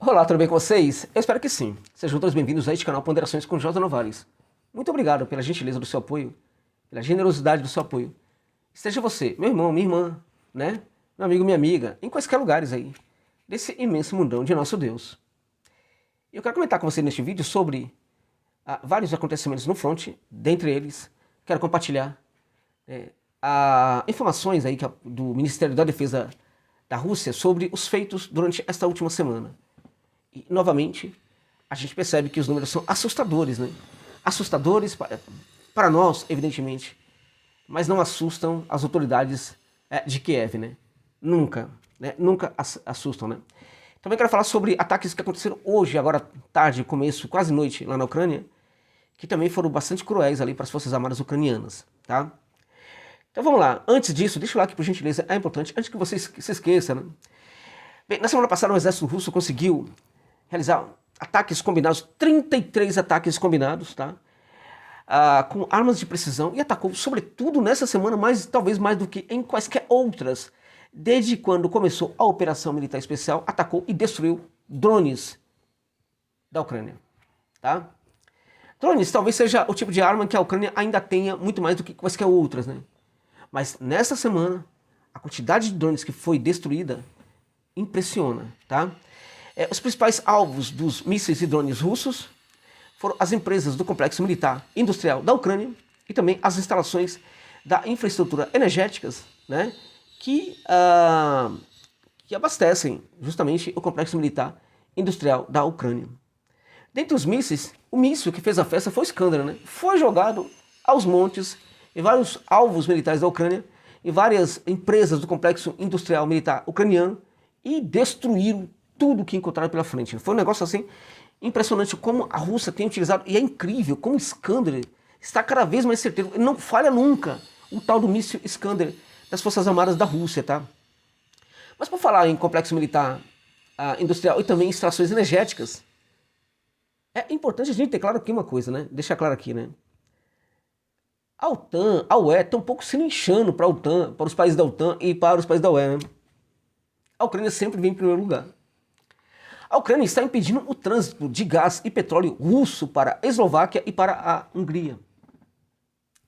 Olá, tudo bem com vocês? Eu espero que sim. Sejam todos bem-vindos a este canal Ponderações com Josa Novales. Muito obrigado pela gentileza do seu apoio, pela generosidade do seu apoio. Esteja você, meu irmão, minha irmã, né? Meu amigo, minha amiga, em quaisquer lugares aí, desse imenso mundão de nosso Deus. Eu quero comentar com você neste vídeo sobre vários acontecimentos no front, dentre eles, quero compartilhar informações aí do Ministério da Defesa da Rússia sobre os feitos durante esta última semana. E, novamente, a gente percebe que os números são assustadores, né? Assustadores para nós, evidentemente, mas não assustam as autoridades de Kiev, né? Nunca, né? Nunca assustam, né? Também quero falar sobre ataques que aconteceram hoje, agora tarde, começo, quase noite, lá na Ucrânia, que também foram bastante cruéis ali para as Forças Armadas ucranianas, tá? Então vamos lá, antes disso, deixa o like por gentileza, é importante, antes que você se esqueça, né? Bem, na semana passada o exército russo conseguiu realizar ataques combinados, 33 ataques combinados, tá? Com armas de precisão, e atacou, sobretudo nessa semana, talvez mais do que em quaisquer outras, desde quando começou a operação militar especial, atacou e destruiu drones da Ucrânia, tá? Drones talvez seja o tipo de arma que a Ucrânia ainda tenha muito mais do que quaisquer outras, né? Mas nessa semana, a quantidade de drones que foi destruída impressiona, tá? Os principais alvos dos mísseis e drones russos foram as empresas do complexo militar industrial da Ucrânia e também as instalações da infraestrutura energéticas, né, que abastecem justamente o complexo militar industrial da Ucrânia. Dentre os mísseis, o míssil que fez a festa foi o Iskander, né? Foi jogado aos montes em vários alvos militares da Ucrânia, em várias empresas do complexo industrial militar ucraniano e destruíram tudo que encontraram pela frente. Foi um negócio assim impressionante como a Rússia tem utilizado, e é incrível como o Iskander está cada vez mais certeiro. Ele não falha nunca, o tal do míssil Iskander das Forças Armadas da Rússia, tá? Mas por falar em complexo militar industrial e também instalações energéticas, é importante a gente ter claro aqui uma coisa, né? Deixar claro aqui, né? A OTAN, a UE, estão um pouco se linchando para a OTAN, para os países da OTAN e para os países da UE, né? A Ucrânia sempre vem em primeiro lugar. A Ucrânia está impedindo o trânsito de gás e petróleo russo para a Eslováquia e para a Hungria.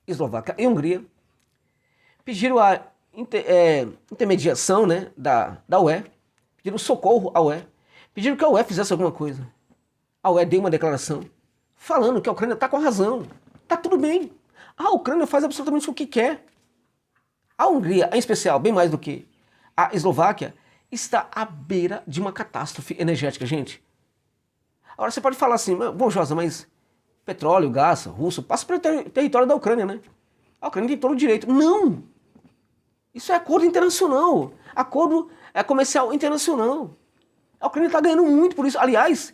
Eslováquia e Hungria pediram a intermediação, né, da UE, pediram socorro à UE, pediram que a UE fizesse alguma coisa. A UE deu uma declaração falando que a Ucrânia está com a razão, está tudo bem. A Ucrânia faz absolutamente o que quer. A Hungria, em especial, bem mais do que a Eslováquia, está à beira de uma catástrofe energética, gente. Agora você pode falar assim, bom, Josa, mas petróleo, gás, russo, passa pelo território da Ucrânia, né? A Ucrânia tem todo o direito. Não! Isso é acordo internacional. Acordo comercial internacional. A Ucrânia está ganhando muito por isso. Aliás,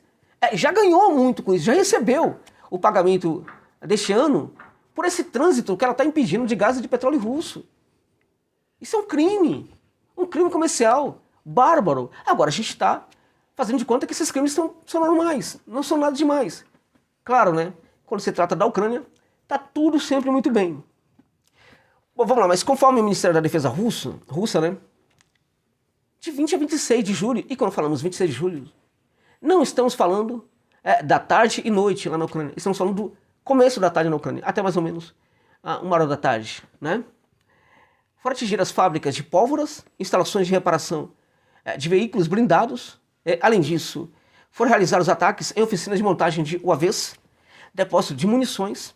já ganhou muito com isso, já recebeu o pagamento deste ano por esse trânsito que ela está impedindo de gás e de petróleo russo. Isso é um crime comercial. Bárbaro. Agora a gente está fazendo de conta que esses crimes são normais, não são nada demais. Claro, né? Quando se trata da Ucrânia, está tudo sempre muito bem. Bom, vamos lá, mas conforme o Ministério da Defesa russa, né? De 20 a 26 de julho, e quando falamos 26 de julho, não estamos falando da tarde e noite lá na Ucrânia, estamos falando do começo da tarde na Ucrânia, até mais ou menos 1h da tarde, né? Foram atingir as fábricas de pólvoras, instalações de reparação de veículos blindados. Além disso, foram realizados ataques em oficinas de montagem de UAVs, depósito de munições,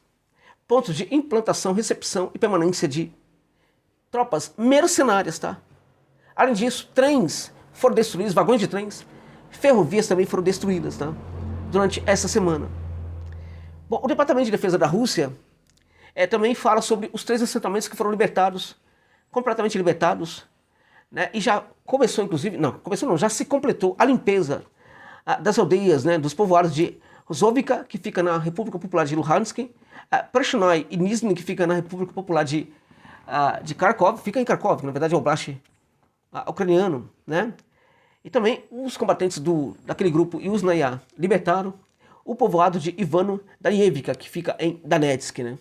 pontos de implantação, recepção e permanência de tropas mercenárias, tá? Além disso, trens foram destruídos, vagões de trens, ferrovias também foram destruídas, tá? Durante essa semana. Bom, o Departamento de Defesa da Rússia também fala sobre os 3 assentamentos que foram libertados, completamente libertados, né? E já começou, inclusive, já se completou a limpeza das aldeias, né, dos povoados de Zovivka, que fica na República Popular de Luhansk, Preshnoy e Nizhny, que fica na República Popular de Kharkov, fica em Kharkov, que na verdade é o oblast ucraniano, né? E também os combatentes daquele grupo Yuzhnaya libertaram o povoado de Ivano-Danievka, que fica em Donetsk, né?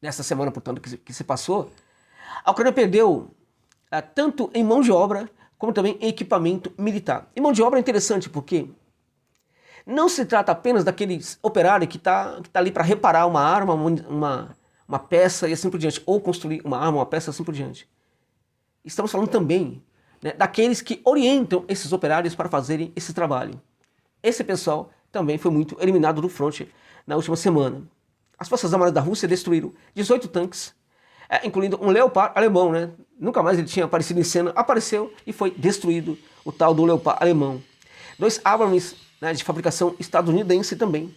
Nessa semana, portanto, que se passou, a Ucrânia perdeu tanto em mão de obra como também em equipamento militar. E mão de obra é interessante porque não se trata apenas daquele operário que tá ali para reparar uma arma, uma peça e assim por diante, ou construir uma arma, uma peça e assim por diante. Estamos falando também, né, daqueles que orientam esses operários para fazerem esse trabalho. Esse pessoal também foi muito eliminado do fronte na última semana. As Forças Armadas da Rússia destruíram 18 tanques, incluindo um Leopard alemão, né? Nunca mais ele tinha aparecido em cena, apareceu e foi destruído o tal do Leopard alemão. 2 Abrams, né, de fabricação estadunidense também.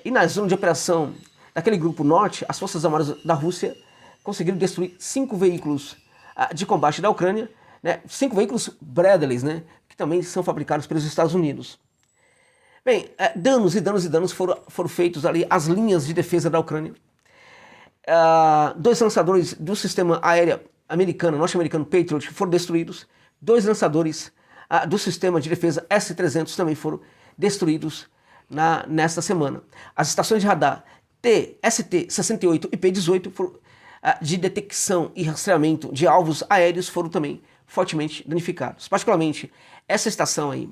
E na zona de operação daquele grupo norte, as Forças Armadas da Rússia conseguiram destruir 5 veículos de combate da Ucrânia, né, 5 veículos Bradleys, né, que também são fabricados pelos Estados Unidos. Bem, danos foram feitos ali às linhas de defesa da Ucrânia. 2 lançadores do sistema aéreo americano, norte-americano Patriot foram destruídos. 2 lançadores do sistema de defesa S-300 também foram destruídos nesta semana. As estações de radar ST-68 e P-18 de detecção e rastreamento de alvos aéreos foram também fortemente danificados. Particularmente, essa estação aí,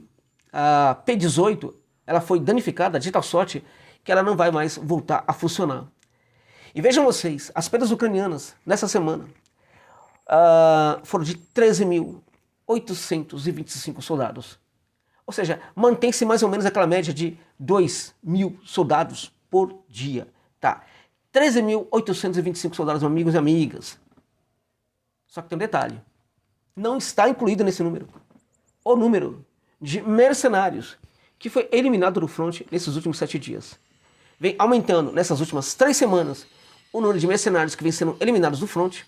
a P-18, ela foi danificada de tal sorte que ela não vai mais voltar a funcionar. E vejam vocês, as perdas ucranianas nessa semana foram de 13.825 soldados. Ou seja, mantém-se mais ou menos aquela média de 2.000 soldados por dia. Tá? 13.825 soldados, amigos e amigas. Só que tem um detalhe. Não está incluído nesse número o número de mercenários que foi eliminado do fronte nesses últimos 7 dias. Vem aumentando nessas últimas 3 semanas o número de mercenários que vem sendo eliminados do fronte.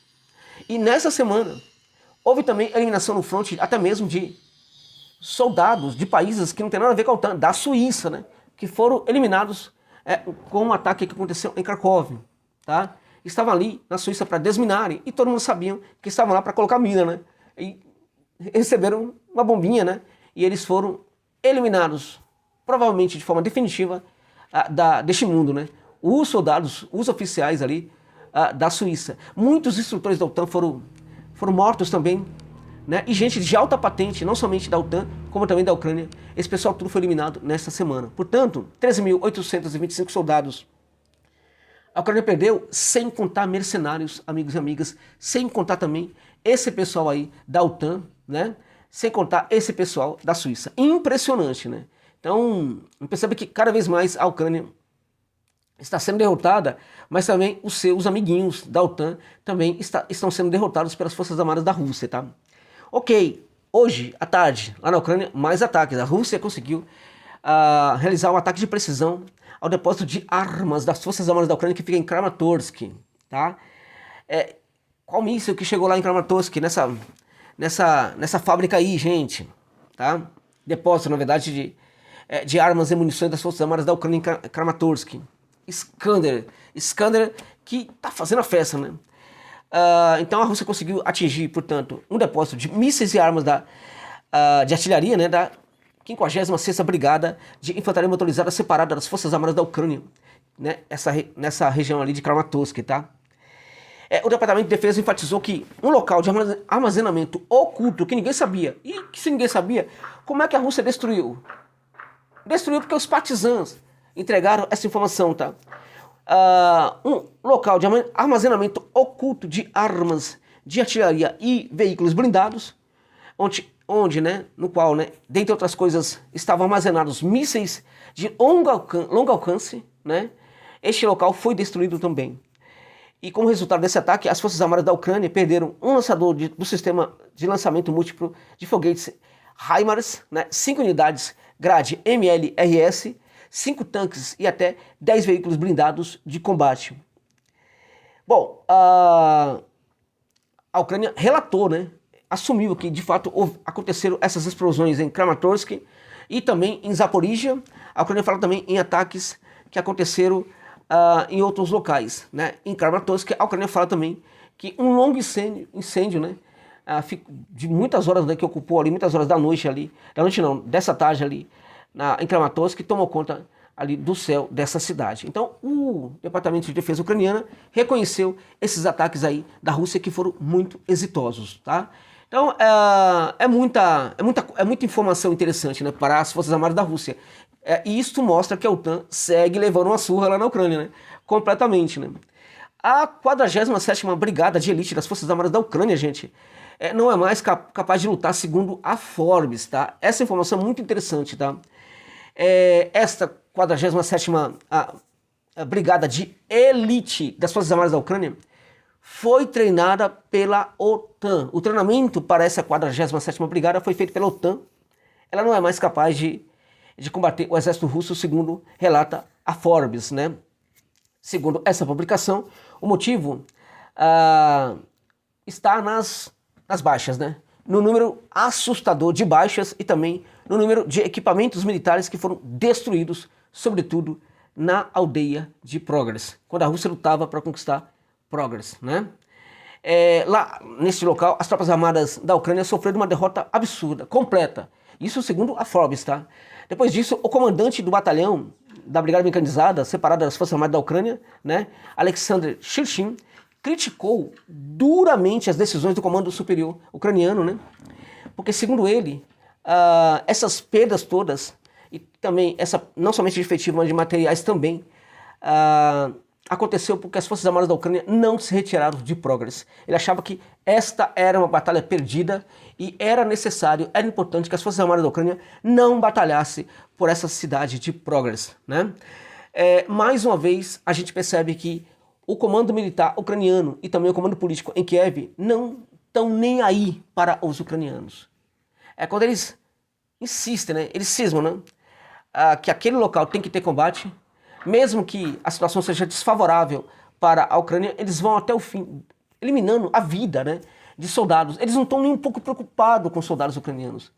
E nessa semana houve também eliminação no fronte até mesmo de soldados de países que não tem nada a ver com a OTAN, da Suíça, né, que foram eliminados com um ataque que aconteceu em Kharkov. Tá? Estavam ali na Suíça para desminarem e todo mundo sabia que estavam lá para colocar mina, né? E receberam uma bombinha, né? E eles foram eliminados, provavelmente de forma definitiva, deste mundo, né? Os soldados, os oficiais ali da Suíça. Muitos instrutores da OTAN foram mortos também, né? E gente de alta patente, não somente da OTAN, como também da Ucrânia. Esse pessoal tudo foi eliminado nesta semana. Portanto, 13.825 soldados. A Ucrânia perdeu, sem contar mercenários, amigos e amigas, sem contar também esse pessoal aí da OTAN, né? Sem contar esse pessoal da Suíça. Impressionante, né? Então, percebe que cada vez mais a Ucrânia está sendo derrotada, mas também os seus amiguinhos da OTAN também estão sendo derrotados pelas Forças Armadas da Rússia, tá? Ok, hoje, à tarde, lá na Ucrânia, mais ataques. A Rússia conseguiu realizar um ataque de precisão ao depósito de armas das Forças Armadas da Ucrânia que fica em Kramatorsk, tá? Qual míssil que chegou lá em Kramatorsk, nessa fábrica aí, gente, tá? Depósito, na verdade, de armas e munições das Forças Armadas da Ucrânia em Kramatorsk. Iskander que tá fazendo a festa, né? Então a Rússia conseguiu atingir, portanto, um depósito de mísseis e armas de artilharia, né, da 56ª Brigada de Infantaria Motorizada separada das Forças Armadas da Ucrânia, né, nessa região ali de Kramatorsk, tá? O Departamento de Defesa enfatizou que um local de armazenamento oculto que ninguém sabia, e que se ninguém sabia, como é que a Rússia destruiu? Destruiu porque os partisãs entregaram essa informação, tá? Um local de armazenamento oculto de armas de artilharia e veículos blindados, onde, né, no qual, né, dentre outras coisas, estavam armazenados mísseis de longo alcance, né? Este local foi destruído também. E como resultado desse ataque, as Forças Armadas da Ucrânia perderam um lançador do sistema de lançamento múltiplo de foguetes HIMARS, né, 5 unidades grade MLRS, 5 tanques e até 10 veículos blindados de combate. Bom, a Ucrânia relatou, né, assumiu que de fato aconteceram essas explosões em Kramatorsk e também em Zaporizhia. A Ucrânia fala também em ataques que aconteceram em outros locais, né? Em Kramatorsk, a Ucrânia fala também que um longo incêndio, né, de muitas horas, né, que ocupou ali, muitas horas da noite ali, dessa tarde ali, em Kramatorsk, que tomou conta ali do céu dessa cidade. Então, o Departamento de Defesa ucraniana reconheceu esses ataques aí da Rússia que foram muito exitosos, tá? Então, é muita informação interessante, né, para as Forças Armadas da Rússia. E isso mostra que a OTAN segue levando uma surra lá na Ucrânia, né, completamente. Né. A 47ª Brigada de Elite das Forças Armadas da Ucrânia, gente, não é mais capaz de lutar, segundo a Forbes, tá? Essa informação é muito interessante, tá? Esta 47ª a Brigada de Elite das Forças Armadas da Ucrânia foi treinada pela OTAN. O treinamento para essa 47ª Brigada foi feito pela OTAN. Ela não é mais capaz de combater o exército russo, segundo relata a Forbes, né? Segundo essa publicação, o motivo está nas baixas, né? No número assustador de baixas e também no número de equipamentos militares que foram destruídos, sobretudo na aldeia de Progress, quando a Rússia lutava para conquistar Progress, né? Lá nesse local, as tropas armadas da Ucrânia sofreram uma derrota absurda, completa. Isso segundo a Forbes, tá? Depois disso, o comandante do batalhão da Brigada Mecanizada, separada das Forças Armadas da Ucrânia, né, Alexander Shirkin, criticou duramente as decisões do Comando Superior ucraniano, né? Porque, segundo ele, essas perdas todas, e também não somente de efetivo, mas de materiais também, aconteceu porque as Forças Armadas da Ucrânia não se retiraram de Progress. Ele achava que esta era uma batalha perdida e era necessário, era importante que as Forças Armadas da Ucrânia não batalhassem por essa cidade de Progress, né? Mais uma vez, a gente percebe que o comando militar ucraniano e também o comando político em Kiev não estão nem aí para os ucranianos. Quando eles insistem, né? Eles cismam, né? Que aquele local tem que ter combate, mesmo que a situação seja desfavorável para a Ucrânia, eles vão até o fim, eliminando a vida, né, de soldados. Eles não estão nem um pouco preocupados com os soldados ucranianos,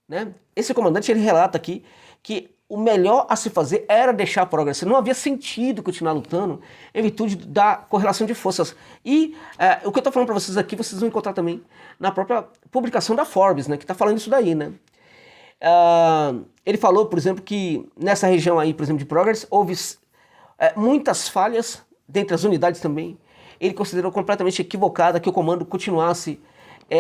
né? Esse comandante, ele relata aqui que o melhor a se fazer era deixar Progress. Não havia sentido continuar lutando em virtude da correlação de forças. E o que eu estou falando para vocês aqui, vocês vão encontrar também na própria publicação da Forbes, né, que está falando isso daí, né? Ele falou, por exemplo, que nessa região aí, por exemplo, de Progress, houve muitas falhas dentre as unidades também. Ele considerou completamente equivocada que o comando continuasse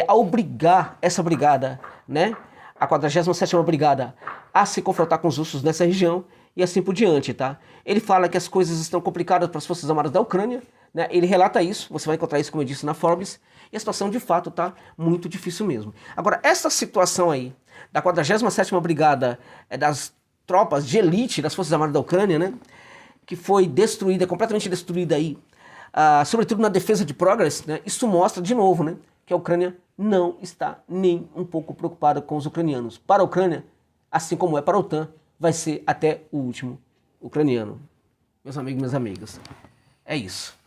a obrigar essa brigada, né, a 47ª Brigada, a se confrontar com os russos nessa região e assim por diante, tá? Ele fala que as coisas estão complicadas para as Forças Armadas da Ucrânia, né? Ele relata isso, você vai encontrar isso, como eu disse, na Forbes, e a situação de fato tá muito difícil mesmo. Agora, essa situação aí, da 47ª Brigada das tropas de elite das Forças Armadas da Ucrânia, né, que foi destruída, completamente destruída aí, sobretudo na defesa de Progress, né, isso mostra de novo, né, que a Ucrânia não está nem um pouco preocupada com os ucranianos. Para a Ucrânia, assim como é para a OTAN, vai ser até o último ucraniano. Meus amigos e minhas amigas, é isso.